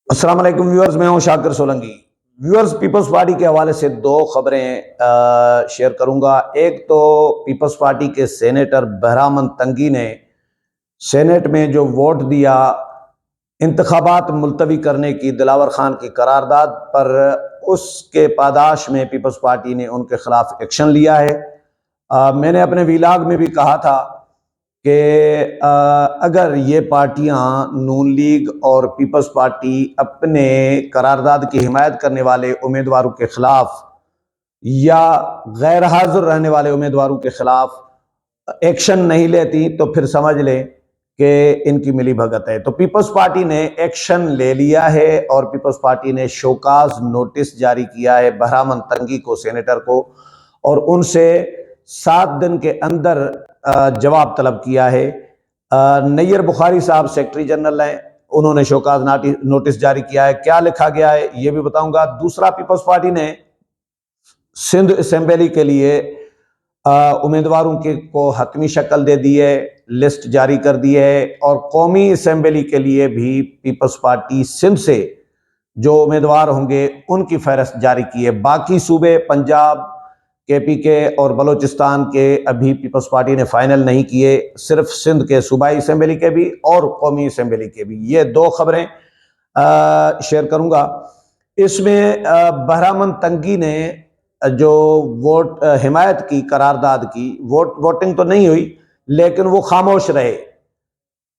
السلام علیکم ویورز، میں ہوں شاکر سولنگی۔ ویورز، پیپلز پارٹی کے حوالے سے دو خبریں شیئر کروں گا۔ ایک تو پیپلز پارٹی کے سینیٹر بہرام تنگی نے سینیٹ میں جو ووٹ دیا انتخابات ملتوی کرنے کی دلاور خان کی قرارداد پر، اس کے پاداش میں پیپلز پارٹی نے ان کے خلاف ایکشن لیا ہے۔ میں نے اپنے ویلاگ میں بھی کہا تھا کہ اگر یہ پارٹیاں نون لیگ اور پیپلز پارٹی اپنے قرارداد کی حمایت کرنے والے امیدواروں کے خلاف یا غیر حاضر رہنے والے امیدواروں کے خلاف ایکشن نہیں لیتی تو پھر سمجھ لیں کہ ان کی ملی بھگت ہے۔ تو پیپلز پارٹی نے ایکشن لے لیا ہے اور پیپلز پارٹی نے شوکاز نوٹس جاری کیا ہے بہرام تنگی کو، سینیٹر کو، اور ان سے 7 دن کے اندر جواب طلب کیا ہے۔ نیر بخاری صاحب سیکرٹری جنرل ہیں، انہوں نے شوکاز نوٹس جاری کیا ہے۔ کیا لکھا گیا ہے یہ بھی بتاؤں گا۔ دوسرا، پیپلز پارٹی نے سندھ اسمبلی کے لیے امیدواروں کو حتمی شکل دے دی ہے، لسٹ جاری کر دی ہے، اور قومی اسمبلی کے لیے بھی پیپلز پارٹی سندھ سے جو امیدوار ہوں گے ان کی فہرست جاری کی ہے۔ باقی صوبے پنجاب، KP کے اور بلوچستان کے ابھی پیپلز پارٹی نے فائنل نہیں کیے، صرف سندھ کے صوبائی اسمبلی کے بھی اور قومی اسمبلی کے بھی۔ یہ دو خبریں شیئر کروں گا۔ اس میں بہرام تنگی نے جو ووٹ حمایت کی قرارداد کی، ووٹنگ تو نہیں ہوئی لیکن وہ خاموش رہے۔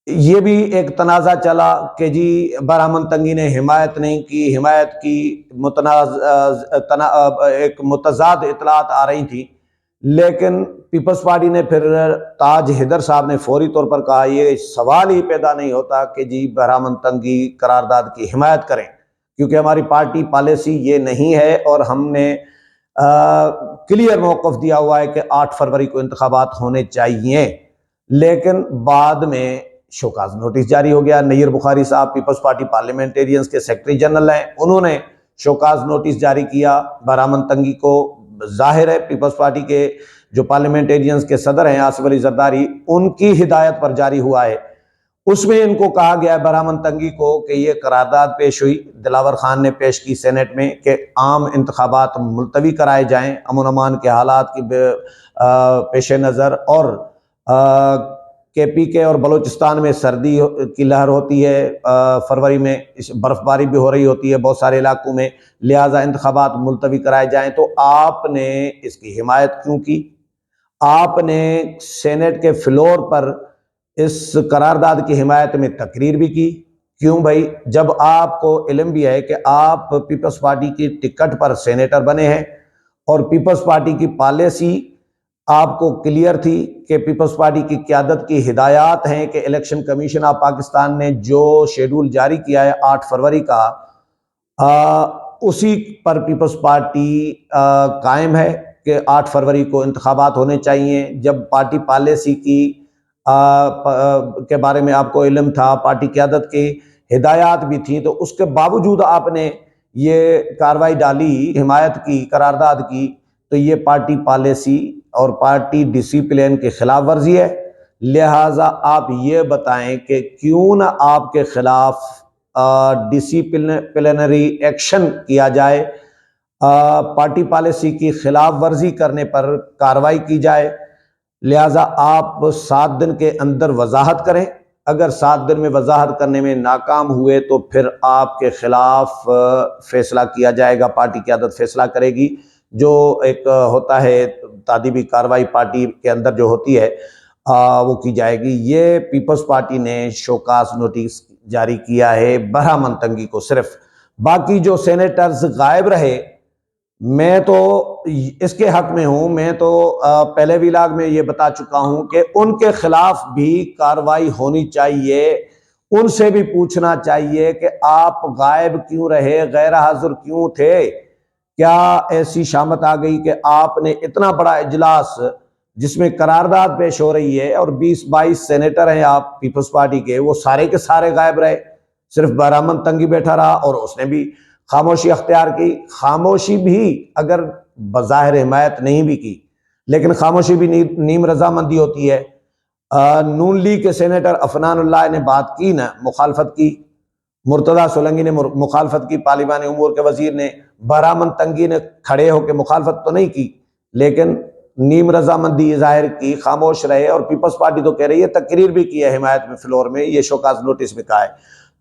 یہ بھی ایک تنازع چلا کہ جی بہرام تنگی نے حمایت نہیں کی، حمایت کی ایک متضاد اطلاعات آ رہی تھی، لیکن پیپلز پارٹی نے پھر تاج حیدر صاحب نے فوری طور پر کہا یہ سوال ہی پیدا نہیں ہوتا کہ جی بہرام تنگی قرارداد کی حمایت کریں، کیونکہ ہماری پارٹی پالیسی یہ نہیں ہے، اور ہم نے کلیئر موقف دیا ہوا ہے کہ 8 فروری کو انتخابات ہونے چاہیے۔ لیکن بعد میں شوکاز نوٹس جاری ہو گیا۔ نیر بخاری صاحب پیپلز پارٹی پارلیمنٹیرینز کے سیکرٹری جنرل ہیں، انہوں نے شوکاز نوٹس جاری کیا بہرام تنگی کو۔ ظاہر ہے پیپلز پارٹی کے جو پارلیمنٹیرینز کے صدر ہیں آصف علی زرداری، ان کی ہدایت پر جاری ہوا ہے۔ اس میں ان کو کہا گیا ہے بہرام تنگی کو کہ یہ قرارداد پیش ہوئی، دلاور خان نے پیش کی سینیٹ میں کہ عام انتخابات ملتوی کرائے جائیں امن امان کے حالات کی پیش نظر، اور KP کے اور بلوچستان میں سردی کی لہر ہوتی ہے، فروری میں برف باری بھی ہو رہی ہوتی ہے بہت سارے علاقوں میں، لہٰذا انتخابات ملتوی کرائے جائیں۔ تو آپ نے اس کی حمایت کیوں کی؟ آپ نے سینیٹ کے فلور پر اس قرارداد کی حمایت میں تقریر بھی کی، کیوں بھائی؟ جب آپ کو علم بھی ہے کہ آپ پیپلز پارٹی کی ٹکٹ پر سینیٹر بنے ہیں اور پیپلز پارٹی کی پالیسی آپ کو کلیئر تھی کہ پیپلز پارٹی کی قیادت کی ہدایات ہیں کہ الیکشن کمیشن آف پاکستان نے جو شیڈول جاری کیا ہے 8 فروری کا، اسی پر پیپلز پارٹی قائم ہے کہ 8 فروری کو انتخابات ہونے چاہیے۔ جب پارٹی پالیسی کی کے بارے میں آپ کو علم تھا، پارٹی قیادت کی ہدایات بھی تھیں، تو اس کے باوجود آپ نے یہ کارروائی ڈالی، حمایت کی قرارداد کی، تو یہ پارٹی پالیسی اور پارٹی ڈسپلن کے خلاف ورزی ہے۔ لہٰذا آپ یہ بتائیں کہ کیوں نہ آپ کے خلاف ڈسپلنری ایکشن کیا جائے، پارٹی پالیسی کی خلاف ورزی کرنے پر کارروائی کی جائے۔ لہٰذا آپ 7 دن کے اندر وضاحت کریں، اگر 7 دن میں وضاحت کرنے میں ناکام ہوئے تو پھر آپ کے خلاف فیصلہ کیا جائے گا، پارٹی قیادت فیصلہ کرے گی۔ جو ایک ہوتا ہے تادیبی کارروائی پارٹی کے اندر جو ہوتی ہے وہ کی جائے گی۔ یہ پیپلز پارٹی نے شوکاز نوٹس جاری کیا ہے بہرام تنگی کو صرف۔ باقی جو سینیٹرز غائب رہے، میں تو اس کے حق میں ہوں، میں تو پہلے ویلاگ میں یہ بتا چکا ہوں کہ ان کے خلاف بھی کارروائی ہونی چاہیے، ان سے بھی پوچھنا چاہیے کہ آپ غائب کیوں رہے، غیر حاضر کیوں تھے؟ کیا ایسی شامت آ گئی کہ آپ نے اتنا بڑا اجلاس جس میں قرارداد پیش ہو رہی ہے اور 20-22 سینیٹر ہیں آپ پیپلز پارٹی کے، وہ سارے کے سارے غائب رہے، صرف بہرام تنگی بیٹھا رہا اور اس نے بھی خاموشی اختیار کی؟ خاموشی بھی اگر بظاہر حمایت نہیں بھی کی، لیکن خاموشی بھی نیم رضامندی ہوتی ہے۔ نون لیگ کے سینیٹر عفنان اللہ نے بات کی نا، مخالفت کی، مرتضی سولنگی نے مخالفت کی، پارلیمانی امور کے وزیر نے، بہرامند تنگی نے کھڑے ہو کے مخالفت تو نہیں کی لیکن نیم رضامندی ظاہر کی، خاموش رہے، اور پیپلز پارٹی تو کہہ رہی ہے، تقریر بھی کی ہے حمایت میں فلور میں، یہ شوکاز نوٹس میں کہا ہے۔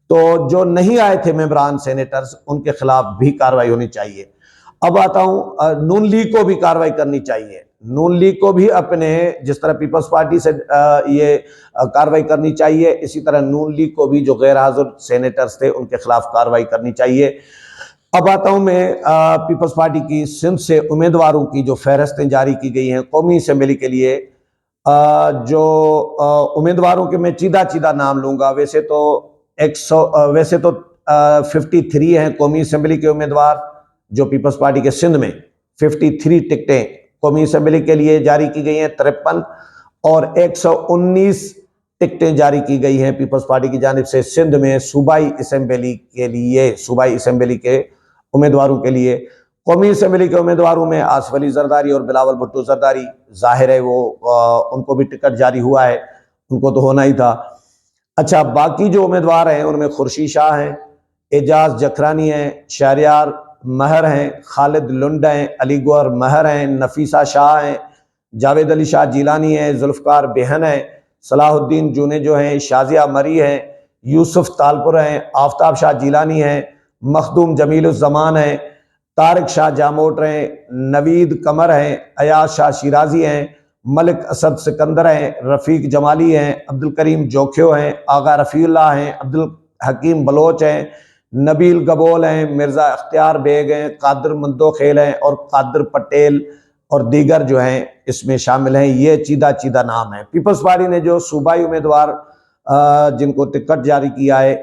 تو جو نہیں آئے تھے ممبران سینیٹرز، ان کے خلاف بھی کارروائی ہونی چاہیے۔ اب آتا ہوں نون لیگ کو بھی کارروائی کرنی چاہیے، نون لیگ کو بھی اپنے جس طرح پیپلز پارٹی سے یہ کارروائی کرنی چاہیے، اسی طرح نون لیگ کو بھی جو غیر حاضر سینیٹرز تھے ان کے خلاف کارروائی کرنی چاہیے۔ اب آتا ہوں میں پیپلز پارٹی کی سندھ سے امیدواروں کی جو فہرستیں جاری کی گئی ہیں قومی اسمبلی کے لیے، جو امیدواروں کے میں چیدہ نام لوں گا، ویسے تو 53 ہیں قومی اسمبلی کے امیدوار جو پیپلز پارٹی کے سندھ میں 53 ٹکٹیں قومی اسمبلی کے لیے جاری کی گئی ہیں، 53 اور 119 ٹکٹیں جاری کی گئی ہیں پیپلز پارٹی کی جانب سے سندھ میں صوبائی اسمبلی کے لیے، صوبائی اسمبلی کے امیدواروں کے لیے۔ قومی اسمبلی کے امیدواروں میں آصف علی زرداری اور بلاول بھٹو زرداری، ظاہر ہے وہ ان کو بھی ٹکٹ جاری ہوا ہے، ان کو تو ہونا ہی تھا۔ اچھا، باقی جو امیدوار ہیں ان میں خورشید شاہ ہیں، اعجاز جکھرانی ہیں، شہریار مہر ہیں، خالد لنڈ ہیں، علی گوہر مہر ہیں، نفیسہ شاہ ہیں، جاوید علی شاہ جیلانی ہیں، ذوالفقار بہن ہیں، صلاح الدین جونے جو ہیں، شازیہ مری ہیں، یوسف تالپور ہیں، آفتاب شاہ جیلانی ہیں، مخدوم جمیل الزمان ہیں، طارق شاہ جاموٹ ہیں، نوید قمر ہیں، ایاز شاہ شیرازی ہیں، ملک اسد سکندر ہیں، رفیق جمالی ہیں، عبدالکریم جوکھیو ہیں، آغا رفیع اللہ ہیں، عبدالحکیم بلوچ ہیں، نبیل گبول ہیں، مرزا اختیار بیگ ہیں، قادر مندوخیل ہیں اور قادر پٹیل اور دیگر جو ہیں اس میں شامل ہیں۔ یہ چیدہ نام ہیں۔ پیپلز پارٹی نے جو صوبائی امیدوار جن کو ٹکٹ جاری کیا ہے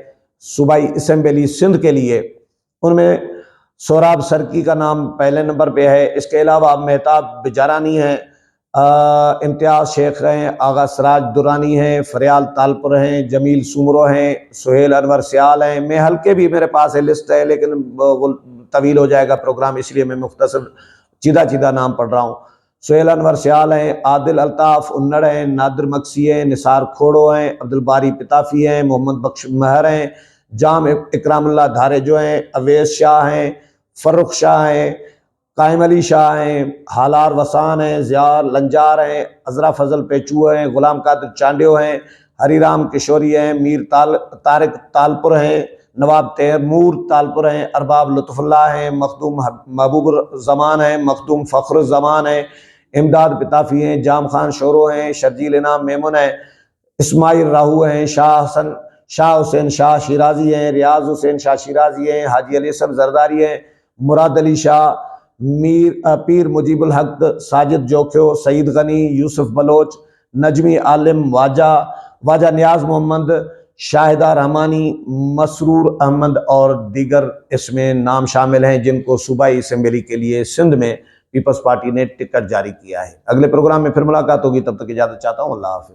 صوبائی اسمبلی سندھ کے لیے، ان میں سوراب سرکی کا نام پہلے نمبر پہ ہے، اس کے علاوہ مہتاب بجارانی ہیں، امتیاز شیخ ہیں، آغا سراج درانی ہیں، فریال تالپور ہیں، جمیل سومرو ہیں، سہیل انور سیال ہیں۔ میں ہلکے بھی میرے پاس ہے لسٹ ہے لیکن وہ طویل ہو جائے گا پروگرام، اس لیے میں مختصر چیدہ نام پڑھ رہا ہوں۔ سہیل انور سیال ہیں، عادل الطاف انڑ ہیں، نادر مکسی ہیں، نثار کھوڑو ہیں، عبدالباری پتافی ہیں، محمد بخش مہر ہیں، جام اکرام اللہ دھارے جو ہیں، اویس شاہ ہیں، فرخ شاہ ہیں، قائم علی شاہ ہیں، حالار وسان ہیں، ضیاء لنجار ہیں، عذرا فضل پیچو ہیں، غلام قادر چانڈیو ہیں، ہری رام کشوری ہیں، میر طارق تالپور ہیں، نواب تیمور تالپور ہیں، ارباب لطف اللہ ہیں، مخدوم محبوب الزمان ہیں، مخدوم فخر الزمان ہیں، امداد پتافی ہیں، جام خان شورو ہیں، شرجیل انعام میمن ہیں، اسماعیل راہو ہیں، شاہ حسین شاہ شیرازی ہیں، ریاض حسین شاہ شیرازی ہیں، حاجی علی احسن زرداری ہیں، مراد علی شاہ، پیر مجیب الحق ساجد جوکھیو، سعید غنی، یوسف بلوچ، نجمی عالم واجہ نیاز محمد، شاہدہ رحمانی، مسرور احمد اور دیگر اس میں نام شامل ہیں جن کو صوبائی اسمبلی کے لیے سندھ میں پیپلز پارٹی نے ٹکٹ جاری کیا ہے۔ اگلے پروگرام میں پھر ملاقات ہوگی، تب تک اجازت چاہتا ہوں، اللہ حافظ۔